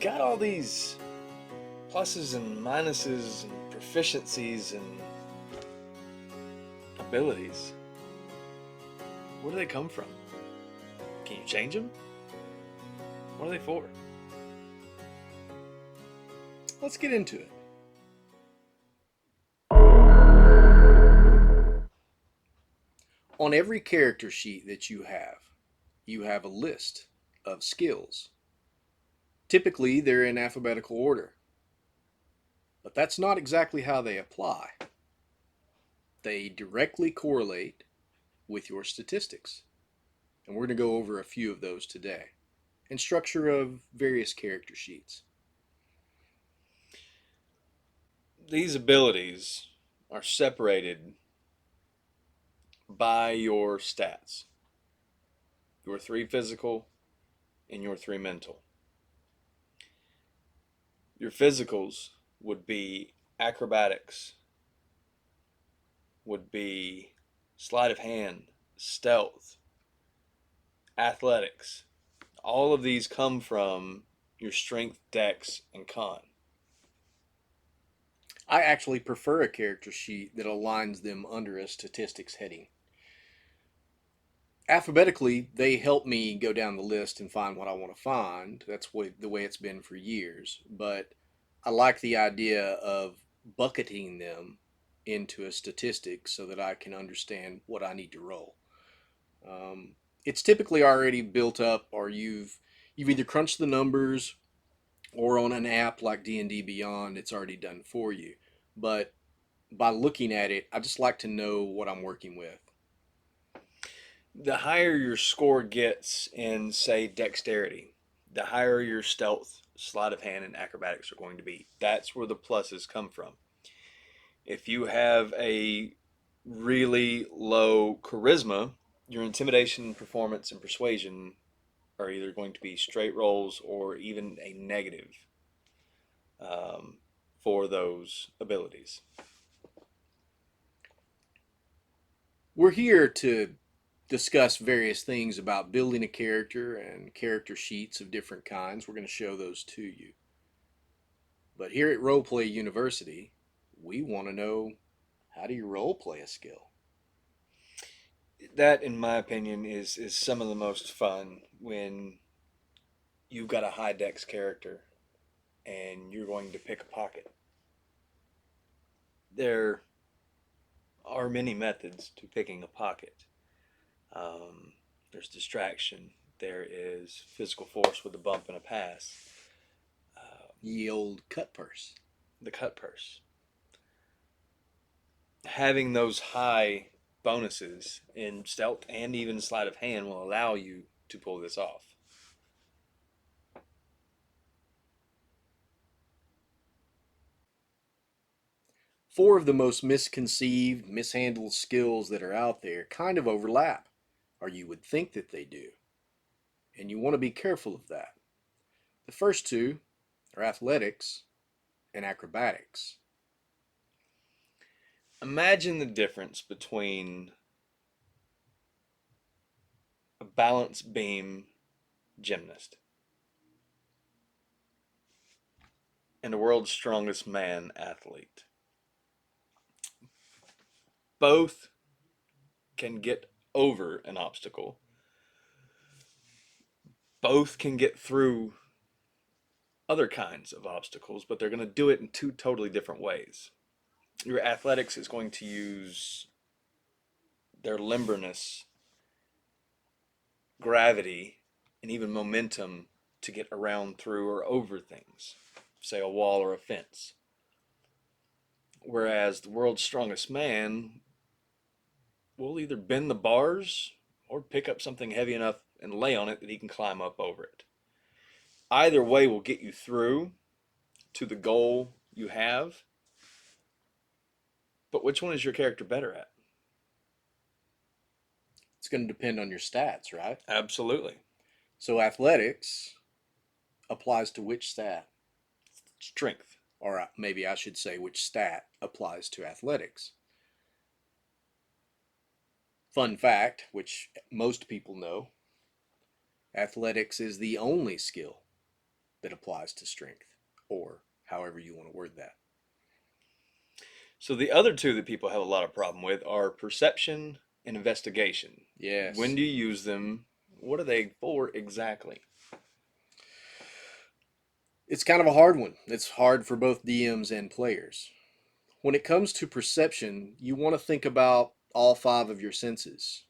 got all these pluses and minuses and proficiencies and abilities. Where do they come from? Can you change them? What are they for? Let's get into it. On every character sheet that you have a list of skills. Typically, they're in alphabetical order, but that's not exactly how they apply. They directly correlate with your statistics, and we're going to go over a few of those today, and structure of various character sheets. These abilities are separated by your stats, your 3 physical and your 3 mental. Your physicals would be acrobatics, would be sleight of hand, stealth, athletics. All of these come from your strength, dex, and con. I actually prefer a character sheet that aligns them under a statistics heading. Alphabetically, they help me go down the list and find what I want to find. That's the way it's been for years. But I like the idea of bucketing them into a statistic so that I can understand what I need to roll. It's typically already built up, or you've either crunched the numbers, or on an app like D&D Beyond, it's already done for you. But by looking at it, I just like to know what I'm working with. The higher your score gets in, say, dexterity, the higher your stealth, sleight of hand, and acrobatics are going to be. That's where the pluses come from. If you have a really low charisma, your intimidation, performance, and persuasion are either going to be straight rolls or even a negative um, for those abilities. We're here to discuss various things about building a character and character sheets of different kinds. We're going to show those to you. But here at Roleplay University, we want to know, how do you roleplay a skill? That, in my opinion, is some of the most fun when you've got a high dex character and you're going to pick a pocket. There are many methods to picking a pocket. There's distraction. There is physical force with a bump and a pass. Ye old cut purse. The cut purse. Having those high bonuses in stealth and even sleight of hand will allow you to pull this off. Four of the most misconceived, mishandled skills that are out there kind of overlap, or you would think that they do. And you want to be careful of that. The first two are athletics and acrobatics. Imagine the difference between a balance beam gymnast and a world's strongest man athlete. Both can get over an obstacle. Both can get through other kinds of obstacles, but they're going to do it in two totally different ways. Your athletics is going to use their limberness, gravity, and even momentum to get around, through, or over things, say a wall or a fence. Whereas the world's strongest man will either bend the bars or pick up something heavy enough and lay on it that he can climb up over it. Either way will get you through to the goal you have, but which one is your character better at? It's going to depend on your stats, right? Absolutely. So athletics applies to which stat? Strength. Or maybe I should say which stat applies to athletics. Fun fact, which most people know, athletics is the only skill that applies to strength, or however you want to word that. So the other two that people have a lot of problem with are perception and investigation. When Yes. do you use them? What are they for exactly? It's kind of a hard one. It's hard for both DMs and players. When it comes to perception, you want to think about all five of your senses: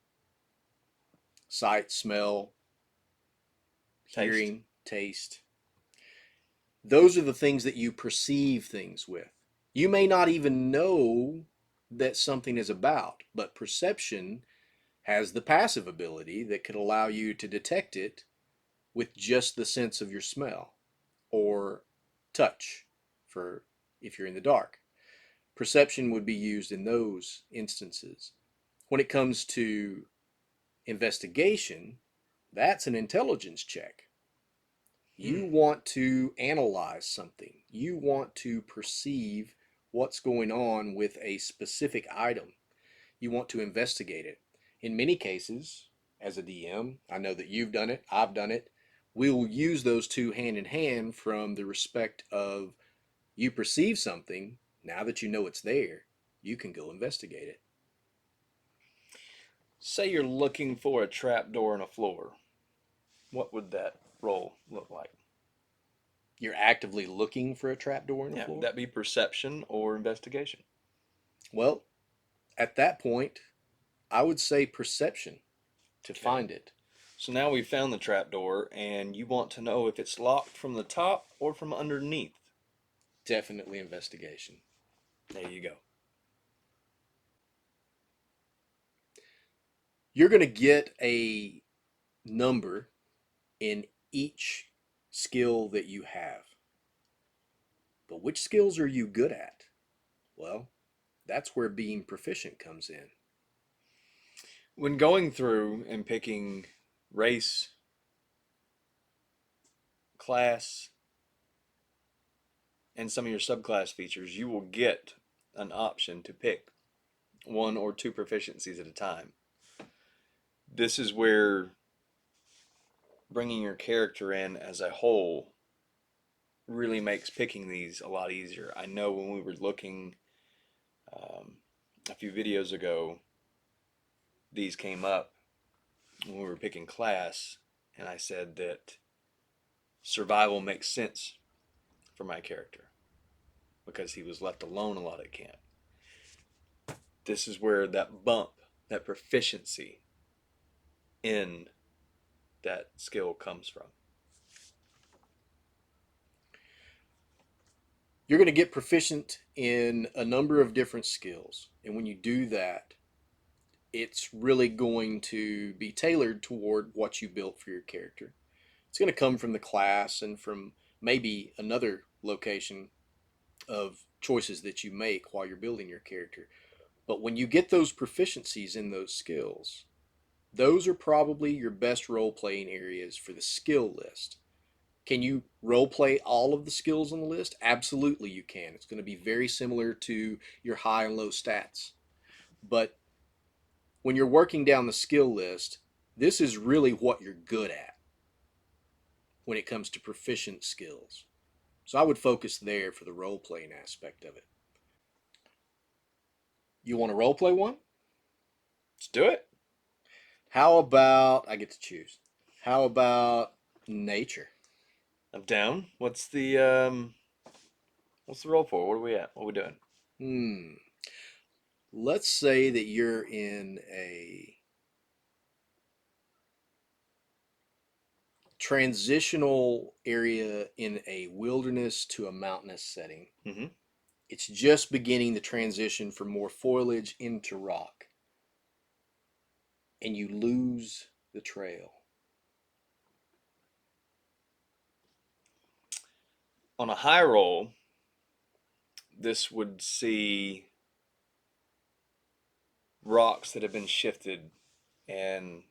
sight, smell, Taste. hearing, taste. Those are the things that you perceive things with. You may not even know that something is about, but perception has the passive ability that could allow you to detect it with just the sense of your smell or touch for if you're in the dark. Perception would be used in those instances. When it comes to investigation, that's an intelligence check. You Hmm. want to analyze something, you want to perceive what's going on with a specific item, you want to investigate it. In many cases, as a DM, I know that you've done it, I've done it. We will use those two hand in hand from the respect of you perceive something, now that you know it's there, you can go investigate it. Say you're looking for a trap door in a floor. What would that role look like? You're actively looking for a trapdoor in the Yeah, would floor? that be perception or investigation? Well, at that point, I would say perception to Okay. find it. So now we've found the trap door, and you want to know if it's locked from the top or from underneath. Definitely investigation. There you go. You're going to get a number in each skill that you have. But which skills are you good at? Well, that's where being proficient comes in. When going through and picking race, class, and some of your subclass features, you will get an option to pick one or two proficiencies at a time. This is where bringing your character in as a whole really makes picking these a lot easier. I know when we were looking um, a few videos ago, these came up when we were picking class, and I said that survival makes sense for my character because he was left alone a lot at camp. This is where that bump, that proficiency in that skill comes from. You're going to get proficient in a number of different skills. And when you do that, it's really going to be tailored toward what you built for your character. It's going to come from the class and from maybe another location of choices that you make while you're building your character. But when you get those proficiencies in those skills, those are probably your best role playing areas for the skill list. Can you role play all of the skills on the list? Absolutely, you can. It's going to be very similar to your high and low stats. But when you're working down the skill list, this is really what you're good at when it comes to proficient skills. So I would focus there for the role playing aspect of it. You want to role play one? Let's do it. How about I get to choose? How about nature? I'm down. What's the roll for? What are we at? What are we doing? Hmm. Let's say that you're in a transitional area in a wilderness to a mountainous setting. Mm-hmm. It's just beginning the transition from more foliage into rock, and you lose the trail. On a high roll, this would see rocks that have been shifted, and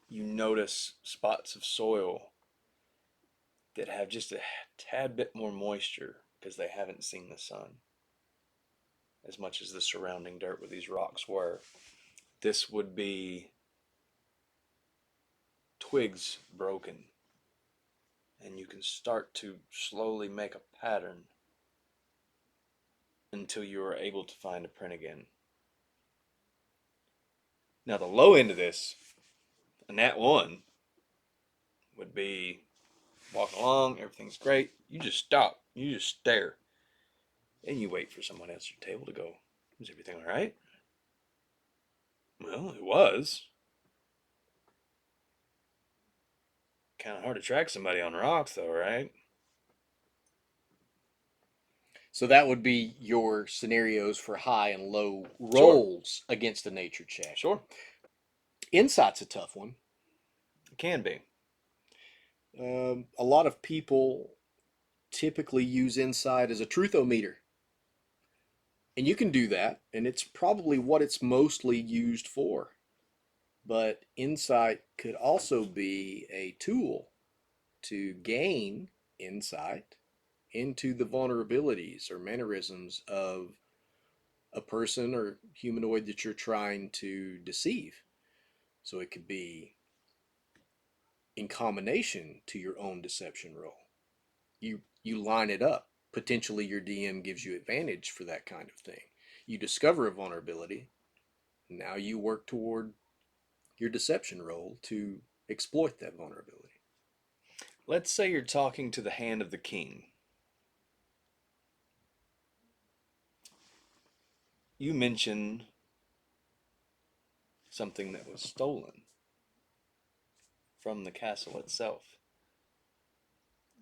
you notice spots of soil that have just a tad bit more moisture because they haven't seen the sun as much as the surrounding dirt where these rocks were. This would be twigs broken, and you can start to slowly make a pattern until you are able to find a print again. Now, the low end of this, a nat one, would be walking along, everything's great. You just stop, you just stare, and you wait for someone else at your table to go, "Is everything all right?" Well, it was. Kind of hard to track somebody on rocks, though, right? So that would be your scenarios for high and low Sure, rolls against a nature check. sure. Insight's a tough one. It can be. A lot of people typically use insight as a truthometer. And you can do that, and it's probably what it's mostly used for. But insight could also be a tool to gain insight into the vulnerabilities or mannerisms of a person or humanoid that you're trying to deceive. So it could be in combination to your own deception roll. You line it up. Potentially your DM gives you advantage for that kind of thing. You discover a vulnerability. Now you work toward your deception roll to exploit that vulnerability. Let's say you're talking to the hand of the king. You mention something that was stolen from the castle itself.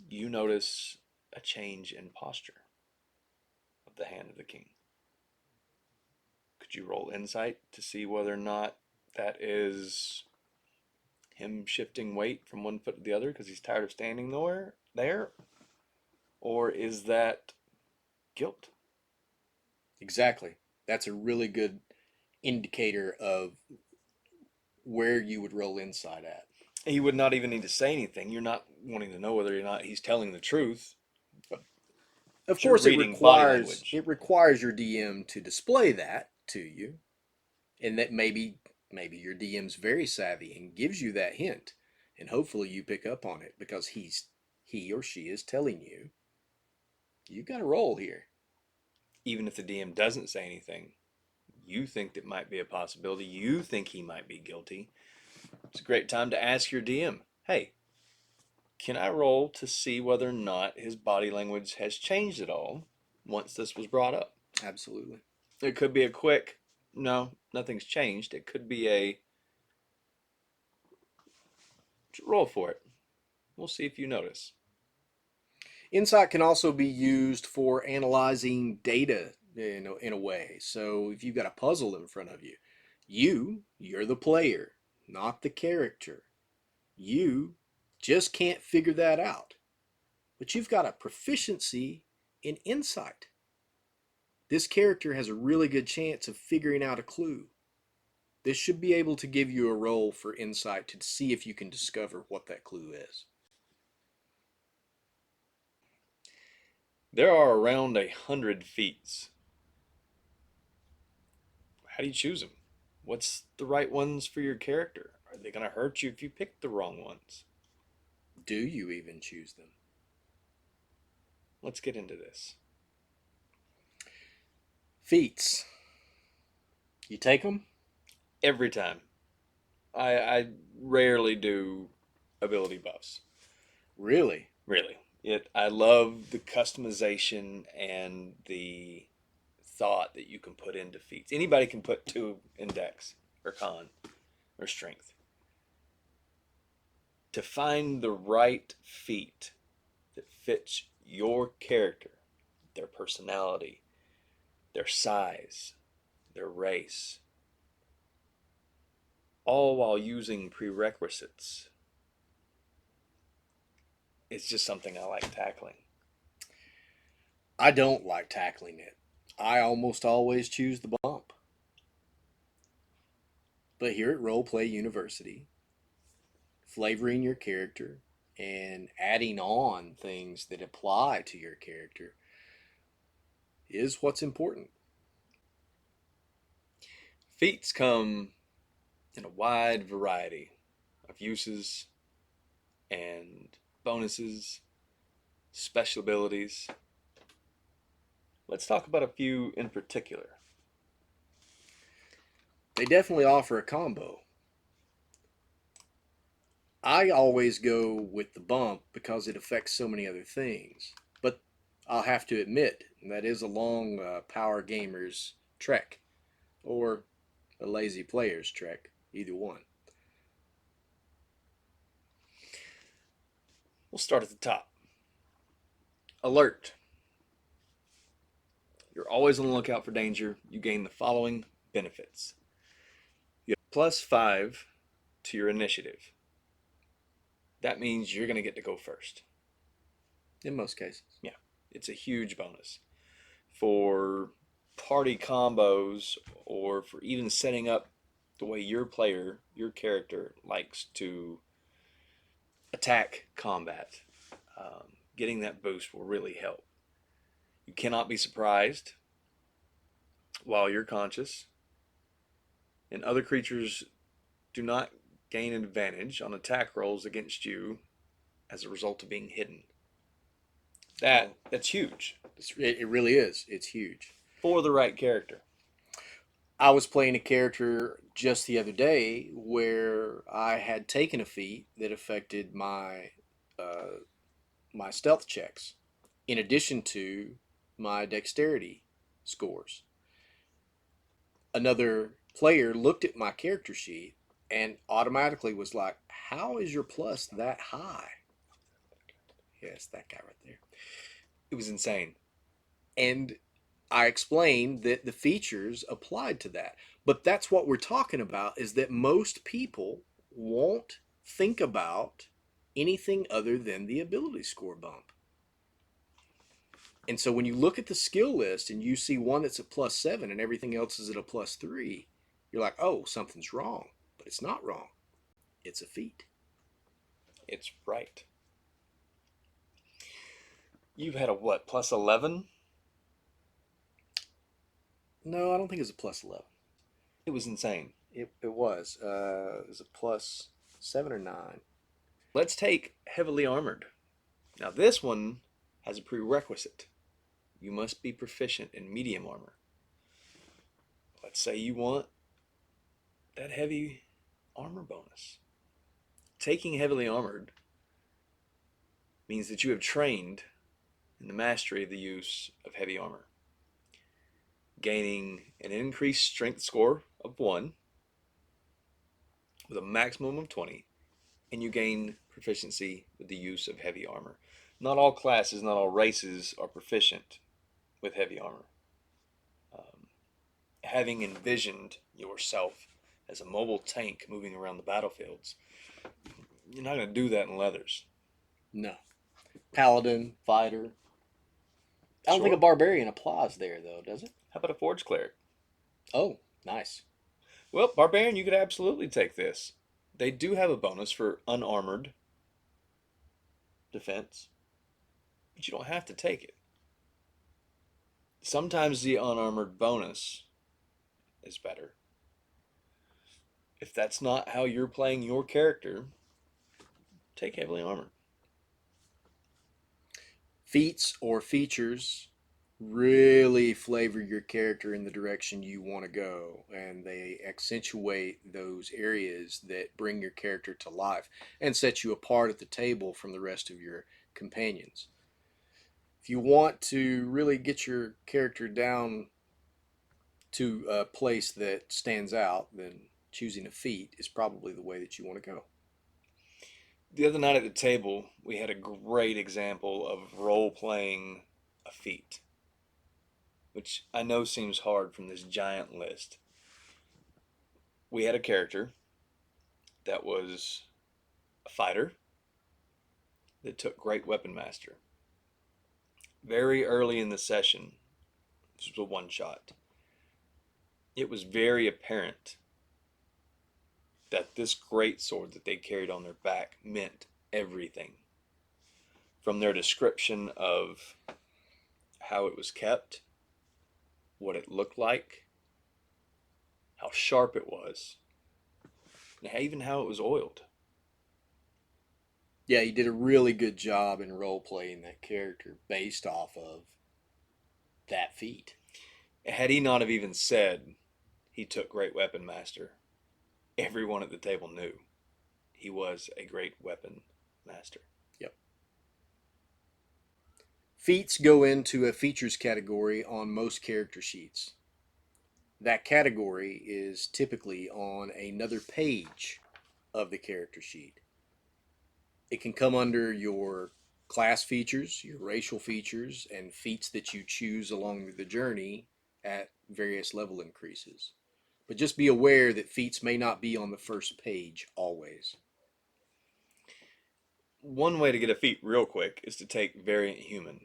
You notice a change in posture of the hand of the king. Could you roll insight to see whether or not that is him shifting weight from one foot to the other because he's tired of standing there? Or is that guilt? Exactly. That's a really good indicator of where you would roll insight at. He would not even need to say anything. You're not wanting to know whether or not he's telling the truth, but Of you're course, reading body it language. requires your DM to display that to you, and that maybe your DM's very savvy and gives you that hint, and hopefully you pick up on it because he or she is telling you you got a roll here. Even if the DM doesn't say anything, you think that might be a possibility. You think he might be guilty. It's a great time to ask your DM, "Hey, can I roll to see whether or not his body language has changed at all once this was brought up?" Absolutely. It could be a quick, "No, nothing's changed." It could be a, "Roll for it. We'll see if you notice." Insight can also be used for analyzing data in a way. So if you've got a puzzle in front of you, you're the player, not the character. You just can't figure that out. But you've got a proficiency in insight. This character has a really good chance of figuring out a clue. This should be able to give you a roll for insight to see if you can discover what that clue is. There are around 100 feats. How do you choose them? What's the right ones for your character? Are they going to hurt you if you pick the wrong ones? Do you even choose them? Let's get into this. Feats. You take them? Every time. I rarely do ability buffs. Really? Really. I love the customization and the thought that you can put into feats. Anybody can put two in dex or con or strength. To find the right feat that fits your character, their personality, their size, their race, all while using prerequisites, it's just something I like tackling. I don't like tackling it. I almost always choose the bump. But here at Roleplay University, flavoring your character and adding on things that apply to your character is what's important. Feats come in a wide variety of uses and bonuses, special abilities. Let's talk about a few in particular. They definitely offer a combo. I always go with the bump because it affects so many other things. But I'll have to admit, that is a long power gamer's trek or a lazy player's trek, either one. We'll start at the top. Alert. You're always on the lookout for danger. You gain the following benefits. You have +5 to your initiative. That means you're going to get to go first. In most cases. Yeah, it's a huge bonus. For party combos or for even setting up the way your character likes to attack combat, getting that boost will really help. You cannot be surprised while you're conscious, and other creatures do not gain an advantage on attack rolls against you as a result of being hidden. That's huge It really is. It's huge. for the right character. I was playing a character just the other day where I had taken a feat that affected uh, my stealth checks, in addition to my dexterity scores. Another player looked at my character sheet and automatically was like, "How is your plus that high?" Yes, that guy right there. It was insane. And I explained that the features applied to that. But that's what we're talking about, is that most people won't think about anything other than the ability score bump. And so when you look at the skill list and you see one that's a +7 and everything else is at a +3, you're like, oh, something's wrong. But it's not wrong. It's a feat. It's right. You've had a what, +11? No, I don't think it's a +11. It was insane. It was. It was a +7 or 9. Let's take heavily armored. Now, this one has a prerequisite. You must be proficient in medium armor. Let's say you want that heavy armor bonus. Taking heavily armored means that you have trained in the mastery of the use of heavy armor, gaining an increased strength score of 1 with a maximum of 20, and you gain proficiency with the use of heavy armor. Not all classes, not all races are proficient with heavy armor. Um, Having envisioned yourself as a mobile tank moving around the battlefields, you're not going to do that in leathers. No. Paladin, fighter. I don't think a Sure. barbarian applies there, though, does it? How about a forge cleric? Oh, nice. Well, barbarian, you could absolutely take this. They do have a bonus for unarmored defense, but you don't have to take it. Sometimes the unarmored bonus is better. If that's not how you're playing your character, take heavily armored. Feats or features really flavor your character in the direction you want to go, and they accentuate those areas that bring your character to life and set you apart at the table from the rest of your companions. If you want to really get your character down to a place that stands out, then choosing a feat is probably the way that you want to go. The other night at the table, we had a great example of role playing a feat, which I know seems hard from this giant list. We had a character that was a fighter that took Great Weapon Master. Very early in the session, this was a one shot. It was very apparent that this great sword that they carried on their back meant everything. From their description of how it was kept, what it looked like, how sharp it was, and even how it was oiled. Yeah, he did a really good job in role playing that character based off of that feat. Had he not have even said he took Great Weapon Master, everyone at the table knew he was a great weapon master. Yep. Feats go into a features category on most character sheets. That category is typically on another page of the character sheet. It can come under your class features, your racial features, and feats that you choose along the journey at various level increases. But just be aware that feats may not be on the first page always. One way to get a feat real quick is to take Variant Human.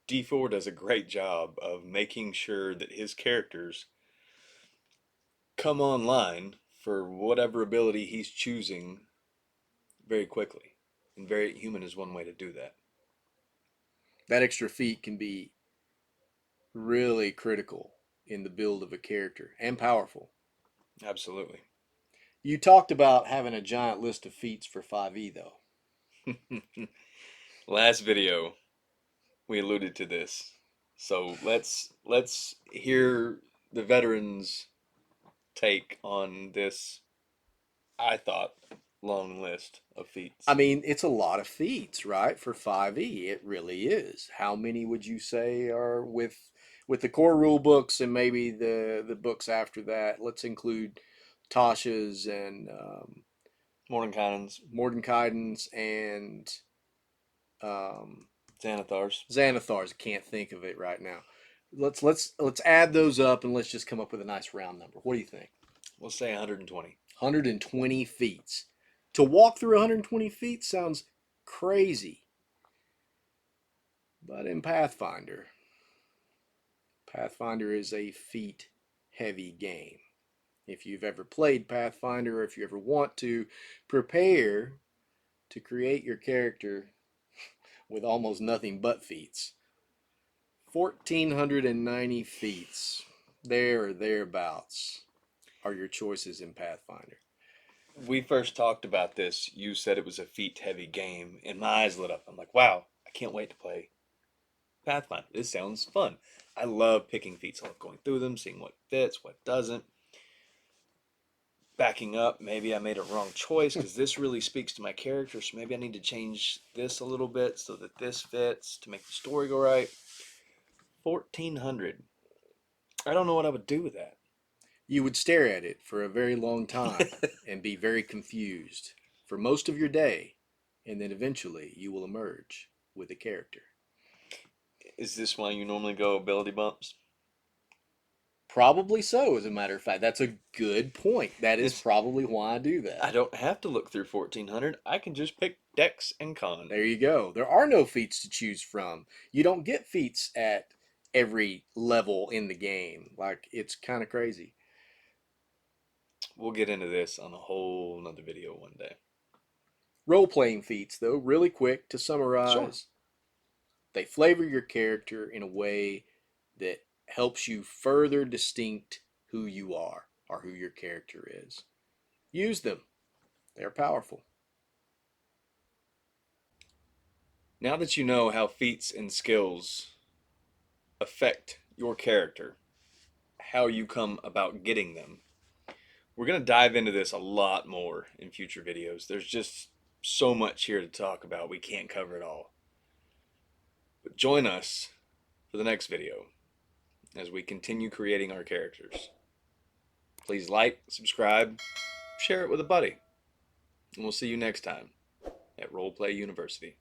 D4 does a great job of making sure that his characters come online for whatever ability he's choosing very quickly. And Variant Human is one way to do that. That extra feat can be really critical in the build of a character and powerful. Absolutely. You talked about having a giant list of feats for 5e though. Last video we alluded to this. So let's hear the veterans take on this, I thought, long list of I feats. mean, it's a lot of feats, right? For 5e, it really is. How many would you say are with the core rule books and maybe the books after that? Let's include Tasha's and Mordenkainen's, Mordenkainen's and um, Xanathar's. Xanathar's. I can't think of it right now. Let's add those up and let's just come up with a nice round number. What do you think? We'll say 120. 120 feet. To walk through 120 feet sounds crazy. But in Pathfinder is a feat heavy game. If you've ever played Pathfinder or if you ever want to, prepare to create your character with almost nothing but feats. 1,490 feats, there or thereabouts, are your choices in Pathfinder. We first talked about this. You said it was a feat heavy game, and my eyes lit up. I'm like, wow, I can't wait to play Pathfinder. This sounds fun. I love picking feats. I love going through them, seeing what fits, what doesn't. Backing up, maybe I made a wrong choice because this really speaks to my character, so maybe I need to change this a little bit so that this fits to make the story go right. 1,400. I don't know what I would do with that. You would stare at it for a very long time and be very confused for most of your day, and then eventually you will emerge with a character. Is this why you normally go ability bumps? Probably so, as a matter of fact. That's a good point. That is This probably why I do I that. don't have to look through 1,400. I can just pick Dex and Con. There you go. There are no feats to choose from. You don't get feats at every level in the game. Like, it's kind of crazy. We'll get into this on a whole another video one day. Role playing feats, though, really quick to Sure. summarize, they flavor your character in a way that helps you further distinct who you are or who your character is. Use them, they're powerful. Now that you know how feats and skills affect your character, how you come about getting them, we're going to dive into this a lot more in future videos. There's just so much here to talk about. We can't cover it all. But join us for the next video as we continue creating our characters. Please like, subscribe, share it with a buddy, and we'll see you next time at Roleplay University.